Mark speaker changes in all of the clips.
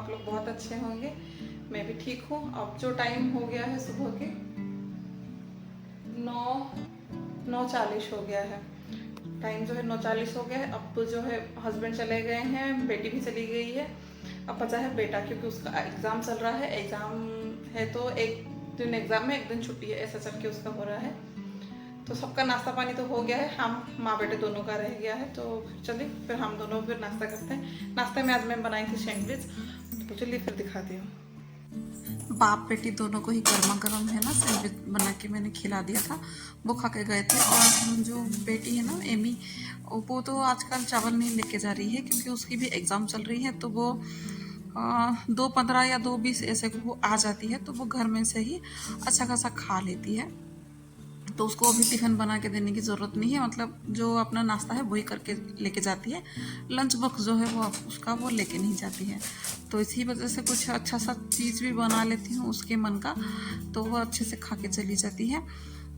Speaker 1: आप लोग बहुत अच्छे होंगे। मैं भी ठीक हूँ। अब जो टाइम हो गया है सुबह के 9:40 हो गया है। टाइम जो है 9:40 हो गया है। अब तो जो है हस्बैंड चले गए हैं, बेटी भी चली गई है। अब बचा है बेटा, क्योंकि उसका एग्ज़ाम चल रहा है। एग्ज़ाम है तो एक दिन एग्ज़ाम में, एक दिन छुट्टी है, ऐसा चल के उसका हो रहा है। तो सबका नाश्ता पानी तो हो गया है, हम माँ बेटे दोनों का रह गया है। तो चलिए फिर हम दोनों फिर नाश्ता करते हैं। नाश्ते में आज मैं बनाई थी सैंडविच, तो चलिए फिर दिखाती हूँ। बाप बेटी दोनों को ही गर्मा गर्म है ना सैंडविच बना के मैंने खिला दिया था, वो खा के गए थे। और जो बेटी है ना एमी, वो तो आजकल चावल नहीं लेके जा रही है, क्योंकि उसकी भी एग्ज़ाम चल रही है। तो वो 2:15 या 2:20 ऐसे को वो आ जाती है, तो वो घर में से ही अच्छा खासा खा लेती है। तो उसको अभी टिफ़िन बना के देने की ज़रूरत नहीं है, मतलब जो अपना नाश्ता है वही करके लेके जाती है। लंच बॉक्स जो है वो उसका वो लेके नहीं जाती है। तो इसी वजह से कुछ अच्छा सा चीज़ भी बना लेती हूँ उसके मन का, तो वो अच्छे से खा के चली जाती है।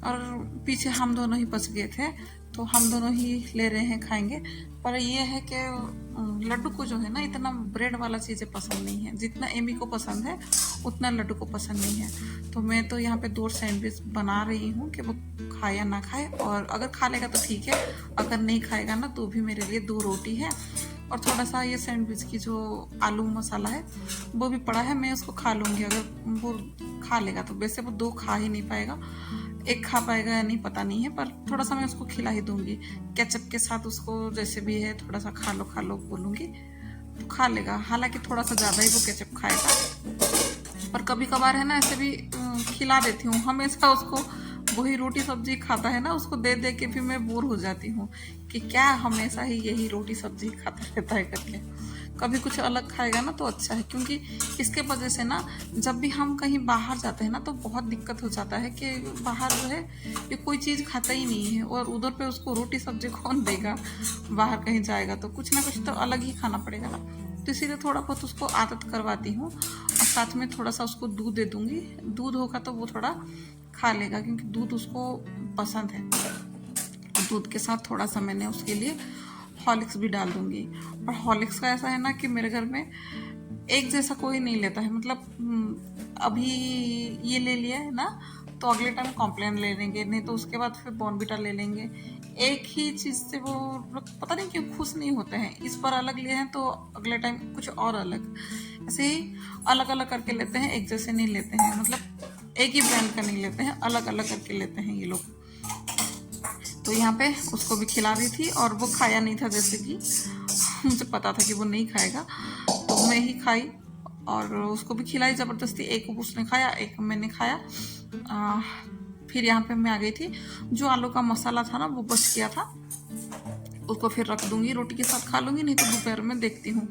Speaker 1: और पीछे हम दोनों ही बच गए थे, तो हम दोनों ही ले रहे हैं खाएंगे। पर ये है कि लड्डू को जो है ना इतना ब्रेड वाला चीज़ें पसंद नहीं है, जितना एमी को पसंद है उतना लड्डू को पसंद नहीं है। तो मैं तो यहाँ पे 2 सैंडविच बना रही हूँ कि वो खाए या ना खाए, और अगर खा लेगा तो ठीक है, अगर नहीं खाएगा ना तो भी मेरे लिए 2 रोटी है। और थोड़ा सा ये सैंडविच की जो आलू मसाला है वो भी पड़ा है, मैं उसको खा लूँगी अगर वो खा लेगा तो। वैसे वो 2 खा ही नहीं पाएगा, 1 खा पाएगा या नहीं पता नहीं है, पर थोड़ा सा मैं उसको खिला ही दूँगी केचप के साथ। उसको जैसे भी है थोड़ा सा खा लो बोलूँगी तो खा लेगा। हालांकि थोड़ा सा ज़्यादा ही वो केचप खाएगा, पर कभी कभार है ना ऐसे भी खिला देती हूँ। हमेशा उसको वही रोटी सब्जी खाता है ना, उसको दे दे के फिर मैं बोर हो जाती हूँ कि क्या हमेशा ही यही रोटी सब्जी खाता रहता है करके। कभी कुछ अलग खाएगा ना तो अच्छा है, क्योंकि इसके वजह से ना जब भी हम कहीं बाहर जाते हैं ना तो बहुत दिक्कत हो जाता है कि बाहर जो है ये कोई चीज़ खाता ही नहीं है, और उधर पे उसको रोटी सब्जी कौन देगा। बाहर कहीं जाएगा तो कुछ ना कुछ तो अलग ही खाना पड़ेगा ना। तो इसीलिए थोड़ा बहुत उसको आदत करवाती हूँ, और साथ में थोड़ा सा उसको दूध दे दूँगी। दूध होगा तो वो थोड़ा खा लेगा, क्योंकि दूध उसको पसंद है। दूध के साथ थोड़ा सा मैंने उसके लिए हॉर्लिक्स भी डाल दूँगी। और हॉर्लिक्स का ऐसा है ना कि मेरे घर में एक जैसा कोई नहीं लेता है, मतलब अभी ये ले लिया है ना तो अगले टाइम कॉम्प्लेन ले लेंगे, नहीं तो उसके बाद फिर बॉर्नविटा ले लेंगे। एक ही चीज़ से वो लोग पता नहीं क्यों खुश नहीं होते हैं। इस बार अलग लिए हैं तो अगले टाइम कुछ और अलग, ऐसे ही अलग अलग करके लेते हैं, एक जैसे नहीं लेते हैं। मतलब एक ही ब्रांड का नहीं लेते हैं, अलग अलग करके लेते हैं ये लोग। तो यहाँ पे उसको भी खिला रही थी, और वो खाया नहीं था, जैसे कि मुझे पता था कि वो नहीं खाएगा, तो मैं ही खाई और उसको भी खिलाई ज़बरदस्ती। एक उसने खाया, एक मैंने खाया। फिर यहाँ पे मैं आ गई थी, जो आलू का मसाला था ना वो बच गया था, उसको फिर रख दूँगी, रोटी के साथ खा लूँगी, नहीं तो दोपहर में देखती हूँ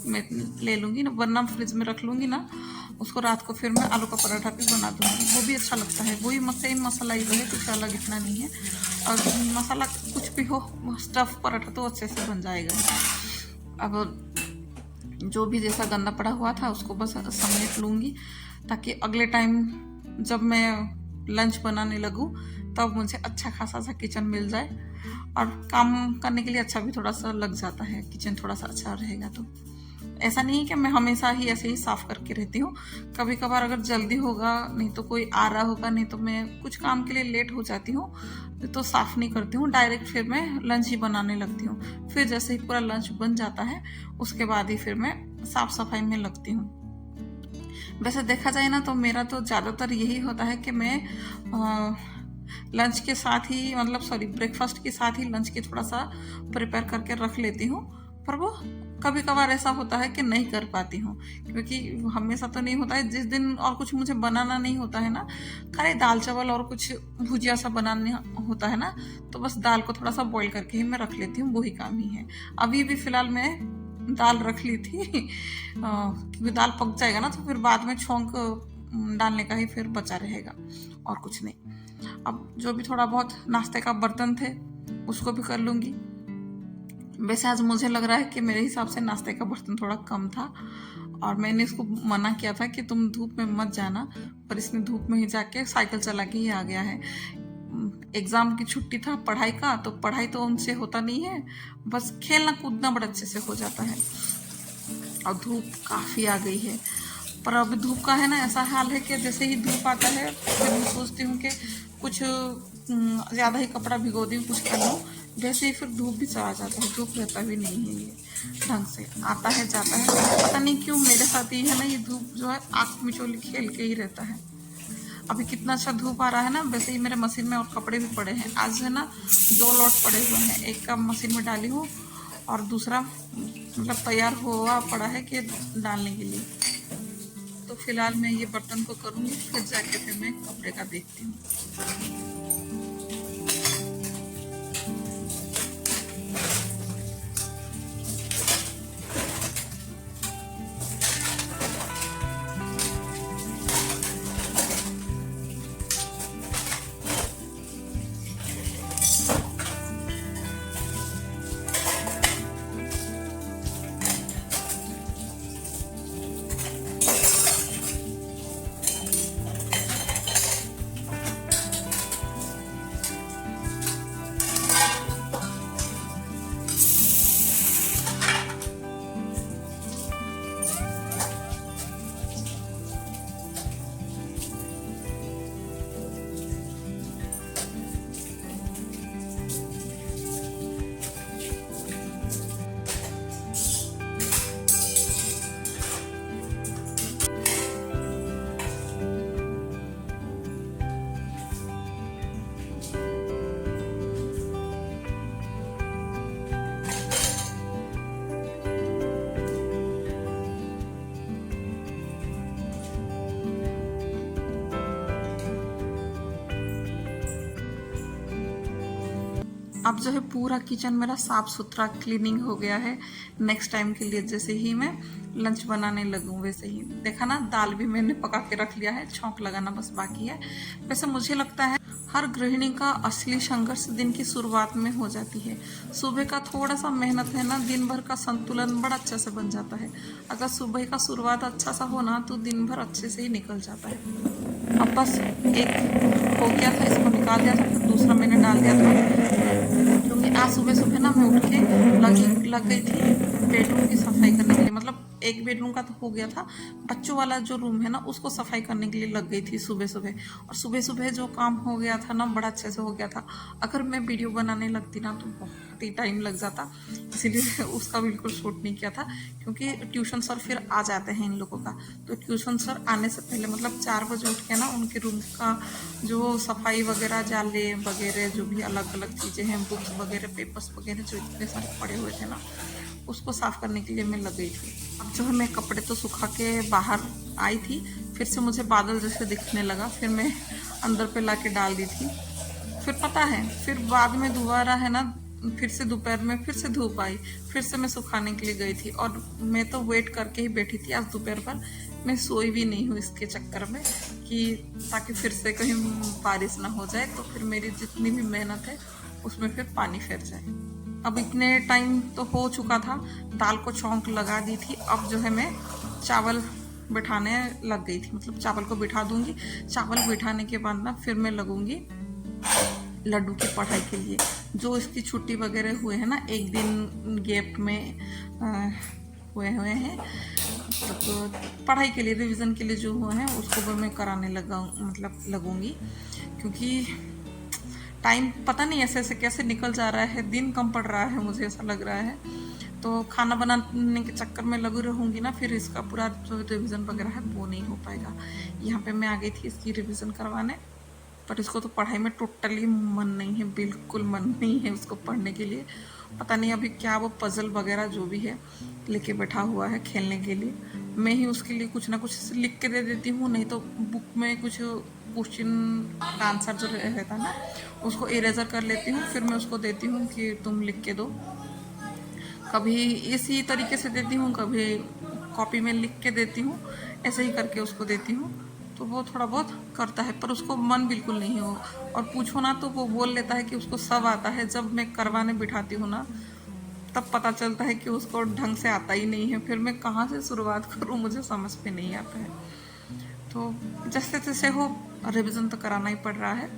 Speaker 1: मैं ले लूँगी ना, वरना फ्रिज में रख लूँगी ना उसको। रात को फिर मैं आलू का पराठा भी बना दूँगी, वो भी अच्छा लगता है। वही सेम मसाला ही है, कुछ अलग इतना नहीं है। और मसाला कुछ भी हो, स्टफ़ पराठा तो अच्छे से बन जाएगा। अब जो भी जैसा गंदा पड़ा हुआ था उसको बस समेट लूँगी, ताकि अगले टाइम जब मैं लंच बनाने लगूँ तब मुझे अच्छा खासा सा किचन मिल जाए, और काम करने के लिए अच्छा भी थोड़ा सा लग जाता है, किचन थोड़ा सा अच्छा रहेगा तो। ऐसा नहीं है कि मैं हमेशा ही ऐसे ही साफ़ करके रहती हूँ। कभी कभार अगर जल्दी होगा, नहीं तो कोई आ रहा होगा, नहीं तो मैं कुछ काम के लिए लेट हो जाती हूँ, तो साफ़ नहीं करती हूँ, डायरेक्ट फिर मैं लंच ही बनाने लगती हूँ। फिर जैसे ही पूरा लंच बन जाता है उसके बाद ही फिर मैं साफ़ सफाई में लगती हूँ। वैसे देखा जाए ना तो मेरा तो ज़्यादातर यही होता है कि मैं लंच के साथ ही, मतलब सॉरी ब्रेकफास्ट के साथ ही लंच की थोड़ा सा प्रिपेयर करके रख लेती हूँ। पर वो कभी कभार ऐसा होता है कि नहीं कर पाती हूँ, क्योंकि हमेशा तो नहीं होता है। जिस दिन और कुछ मुझे बनाना नहीं होता है ना, खाली दाल चावल और कुछ भुजिया सा बनाना होता है ना, तो बस दाल को थोड़ा सा बॉईल करके ही मैं रख लेती हूँ, वही काम ही है। अभी भी फ़िलहाल मैं दाल रख ली थी क्योंकि दाल पक जाएगा ना तो फिर बाद में छौंक डालने का ही फिर बचा रहेगा, और कुछ नहीं। अब जो भी थोड़ा बहुत नाश्ते का बर्तन थे उसको भी कर लूँगी। वैसे आज मुझे लग रहा है कि मेरे हिसाब से नाश्ते का बर्तन थोड़ा कम था, और मैंने इसको मना किया था कि तुम धूप में मत जाना, पर इसने धूप में ही जाके साइकिल चला के ही आ गया है। एग्ज़ाम की छुट्टी था पढ़ाई का, तो पढ़ाई तो उनसे होता नहीं है, बस खेलना कूदना बड़ा अच्छे से हो जाता है। और धूप काफ़ी आ गई है। पर अब धूप का है ना ऐसा हाल है कि जैसे ही धूप आता है फिर मैं सोचती हूँ कि कुछ ज़्यादा ही कपड़ा भिगो दूँ, कुछ कर लूँ, वैसे ही फिर धूप भी चला जाता है। धूप रहता भी नहीं है ये ढंग से, आता है जाता है, पता नहीं क्यों मेरे साथ ही है ना, ये धूप जो है आँख मिचोली खेल के ही रहता है। अभी कितना अच्छा धूप आ रहा है ना, वैसे ही मेरे मशीन में और कपड़े भी पड़े हैं। आज है ना 2 लोड पड़े हुए हैं, एक का मशीन में डाली हूँ और दूसरा मतलब तैयार हुआ पड़ा है कि डालने के लिए। तो फिलहाल मैं ये बर्तन को करूँगी, फिर जाके फिर मैं कपड़े का देखती हूँ। अब जो है पूरा किचन मेरा साफ सुथरा क्लीनिंग हो गया है। नेक्स्ट टाइम के लिए जैसे ही मैं लंच बनाने लगूँ वैसे ही, देखा ना दाल भी मैंने पका के रख लिया है, छौंक लगाना बस बाकी है। वैसे मुझे लगता है हर गृहिणी का असली संघर्ष दिन की शुरुआत में हो जाती है। सुबह का थोड़ा सा मेहनत है ना, दिन भर का संतुलन बड़ा अच्छा से बन जाता है। अगर सुबह का शुरुआत अच्छा सा हो ना तो दिन भर अच्छे से ही निकल जाता है। अब बस एक हो गया था, इसको निकाल दिया था, फिर दूसरा मैंने डाल दिया था, क्योंकि आज सुबह सुबह ना मैं उठ के लग गई थी बेडरूम की सफाई करने के लिए। मतलब एक बेडरूम का तो हो गया था, बच्चों वाला जो रूम है ना उसको सफाई करने के लिए लग गई थी सुबह सुबह। और सुबह सुबह जो काम हो गया था ना बड़ा अच्छे से हो गया था। अगर मैं वीडियो बनाने लगती ना तो बहुत ही टाइम लग जाता, इसीलिए उसका बिल्कुल शूट नहीं किया था। क्योंकि ट्यूशन सर फिर आ जाते हैं इन लोगों का, तो ट्यूशन सर आने से पहले मतलब 4 बजे उठ के ना उनके रूम का जो सफाई वगैरह, जाले वगैरह जो भी अलग अलग चीज़ें हैं, बुक्स वगैरह, पेपर्स वगैरह जो इतने सारे पड़े हुए थे ना, उसको साफ़ करने के लिए मैं लग गई थी। अब जो है मैं कपड़े तो सुखा के बाहर आई थी, फिर से मुझे बादल जैसे दिखने लगा, फिर मैं अंदर पे ला के डाल दी थी। फिर पता है फिर बाद में दोबारा है ना, फिर से दोपहर में फिर से धूप आई, फिर से मैं सुखाने के लिए गई थी। और मैं तो वेट करके ही बैठी थी आज दोपहर पर, मैं सोई भी नहीं हूँ इसके चक्कर में कि ताकि फिर से कहीं बारिश ना हो जाए तो फिर मेरी जितनी भी मेहनत है उसमें फिर पानी फिर जाए। अब इतने टाइम तो हो चुका था, दाल को छौंक लगा दी थी। अब जो है मैं चावल बिठाने लग गई थी, मतलब चावल को बिठा दूंगी। चावल बिठाने के बाद ना फिर मैं लगूंगी लड्डू की पढ़ाई के लिए। जो इसकी छुट्टी वगैरह हुए हैं ना, एक दिन गैप में हुए हैं, तो पढ़ाई के लिए, रिवीजन के लिए जो हुए हैं उसको भी मैं कराने लगूंगी। क्योंकि टाइम पता नहीं ऐसे ऐसे कैसे निकल जा रहा है, दिन कम पड़ रहा है, मुझे ऐसा लग रहा है। तो खाना बनाने के चक्कर में लगी रहूँगी ना, फिर इसका पूरा जो रिवीजन वगैरह है वो नहीं हो पाएगा। यहाँ पे मैं आ गई थी इसकी रिवीजन करवाने, पर इसको तो पढ़ाई में टोटली मन नहीं है, बिल्कुल मन नहीं है उसको पढ़ने के लिए। पता नहीं अभी क्या वो पजल वगैरह जो भी है लेके बैठा हुआ है खेलने के लिए। मैं ही उसके लिए कुछ ना कुछ लिख के दे देती हूँ, नहीं तो बुक में कुछ क्वेश्चन आंसर जो रहता है ना उसको इरेजर कर लेती हूँ, फिर मैं उसको देती हूँ कि तुम लिख के दो। कभी इसी तरीके से देती हूँ, कभी कॉपी में लिख के देती हूँ, ऐसे ही करके उसको देती हूँ। तो वो थोड़ा बहुत करता है, पर उसको मन बिल्कुल नहीं हो। और पूछो ना तो वो बोल लेता है कि उसको सब आता है। जब मैं करवाने बिठाती हूँ ना तब पता चलता है कि उसको ढंग से आता ही नहीं है। फिर मैं कहाँ से शुरुआत करूँ, मुझे समझ में नहीं आता है। तो जैसे तैसे हो रिवीजन तो कराना ही पड़ रहा है।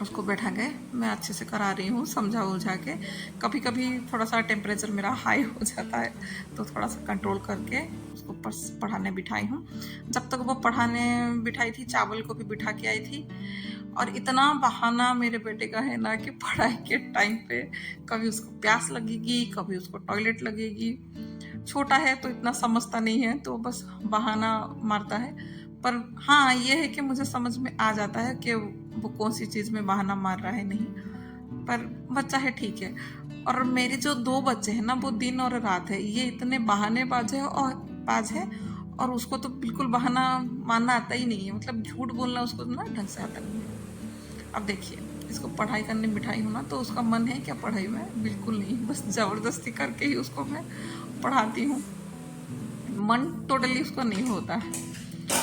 Speaker 1: उसको बैठा गए, मैं अच्छे से करा रही हूँ समझा उलझा के। कभी कभी थोड़ा सा टेम्परेचर मेरा हाई हो जाता है तो थोड़ा सा कंट्रोल करके उसको पढ़ाने बिठाई हूँ। जब तक वो पढ़ाने बिठाई थी चावल को भी बिठा के आई थी। और इतना बहाना मेरे बेटे का है ना कि पढ़ाई के टाइम पे कभी उसको प्यास लगेगी, कभी उसको टॉयलेट लगेगी। छोटा है तो इतना समझता नहीं है तो बस बहाना मारता है। पर हाँ, ये है कि मुझे समझ में आ जाता है कि वो कौन सी चीज़ में बहाना मार रहा है नहीं। पर बच्चा है, ठीक है। और मेरे जो 2 बच्चे हैं ना वो दिन और रात है, ये इतने बहानेबाज है और उसको तो बिल्कुल बहाना मारना आता ही नहीं है, मतलब झूठ बोलना उसको ना ढंग से आता नहीं है। अब देखिए, इसको पढ़ाई करने बिठाई हूँ ना तो उसका मन है क्या पढ़ाई में? बिल्कुल नहीं, बस ज़बरदस्ती करके ही उसको मैं पढ़ाती हूँ। मन टोटली उसको नहीं होता है।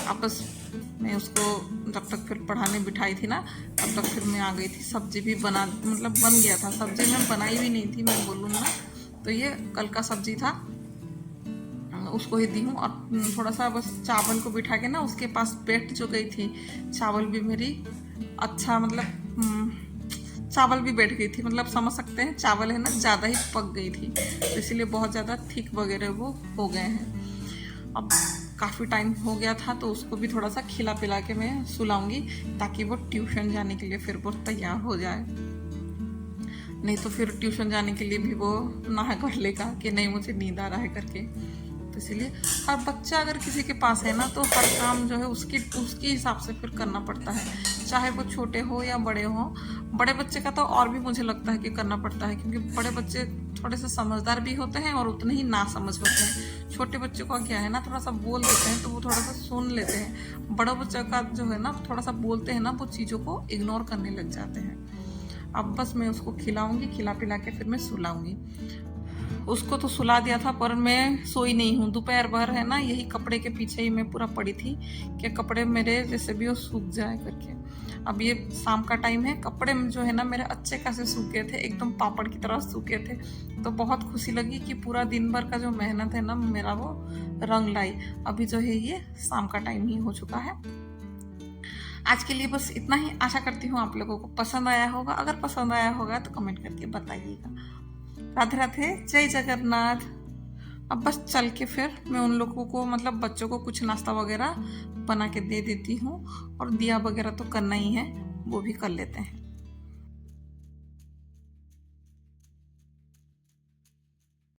Speaker 1: अब बस मैं उसको जब तक फिर पढ़ाने बिठाई थी ना तब तक फिर मैं आ गई थी। सब्जी भी मतलब बन गया था। सब्जी मैं बनाई भी नहीं थी, मैं बोलूँ ना तो ये कल का सब्जी था, उसको ही दी हूँ। और थोड़ा सा बस चावल को बिठा के ना उसके पास बैठ जो गई थी, चावल भी मेरी अच्छा मतलब चावल भी बैठ गई थी, मतलब समझ सकते हैं चावल है ना ज़्यादा ही पक गई थी तो इसीलिए बहुत ज़्यादा थिक वगैरह वो हो गए हैं। अब काफ़ी टाइम हो गया था तो उसको भी थोड़ा सा खिला पिला के मैं सुलाऊंगी ताकि वो ट्यूशन जाने के लिए फिर वो तैयार हो जाए। नहीं तो फिर ट्यूशन जाने के लिए भी वो ना कर लेगा कि नहीं मुझे नींद आ रहा है करके। तो इसीलिए हर बच्चा अगर किसी के पास है ना तो हर काम जो है उसके हिसाब से फिर करना पड़ता है, चाहे वो छोटे हो या बड़े हो। बड़े बच्चे का तो और भी मुझे लगता है कि करना पड़ता है, क्योंकि बड़े बच्चे थोड़े से समझदार भी होते हैं और उतने ही ना समझ होते हैं। छोटे बच्चों का क्या है ना, थोड़ा सा बोल देते हैं तो वो थोड़ा सा सुन लेते हैं। बड़ा बच्चा का जो है ना थोड़ा सा बोलते हैं ना वो चीज़ों को इग्नोर करने लग जाते हैं। अब बस मैं उसको खिलाऊंगी, खिला पिला के फिर मैं सुलाऊंगी। उसको तो सुला दिया था पर मैं सोई नहीं हूँ। दोपहर भर है ना यही कपड़े के पीछे ही मैं पूरा पड़ी थी कि कपड़े मेरे जैसे भी वो सूख जाए करके। अब ये शाम का टाइम है, कपड़े जो है ना मेरे अच्छे खासे सूखे थे, एकदम पापड़ की तरह सूखे थे। तो बहुत खुशी लगी कि पूरा दिन भर का जो मेहनत है ना मेरा वो रंग लाई। अभी जो है ये शाम का टाइम ही हो चुका है। आज के लिए बस इतना ही। आशा करती हूँ आप लोगों को पसंद आया होगा। अगर पसंद आया होगा तो कमेंट करके बताइएगा। राधे राधे, जय जगन्नाथ। अब बस चल के फिर मैं उन लोगों को मतलब बच्चों को कुछ नाश्ता वगैरह बना के दे देती हूँ और दिया वगैरह तो करना ही है, वो भी कर लेते हैं।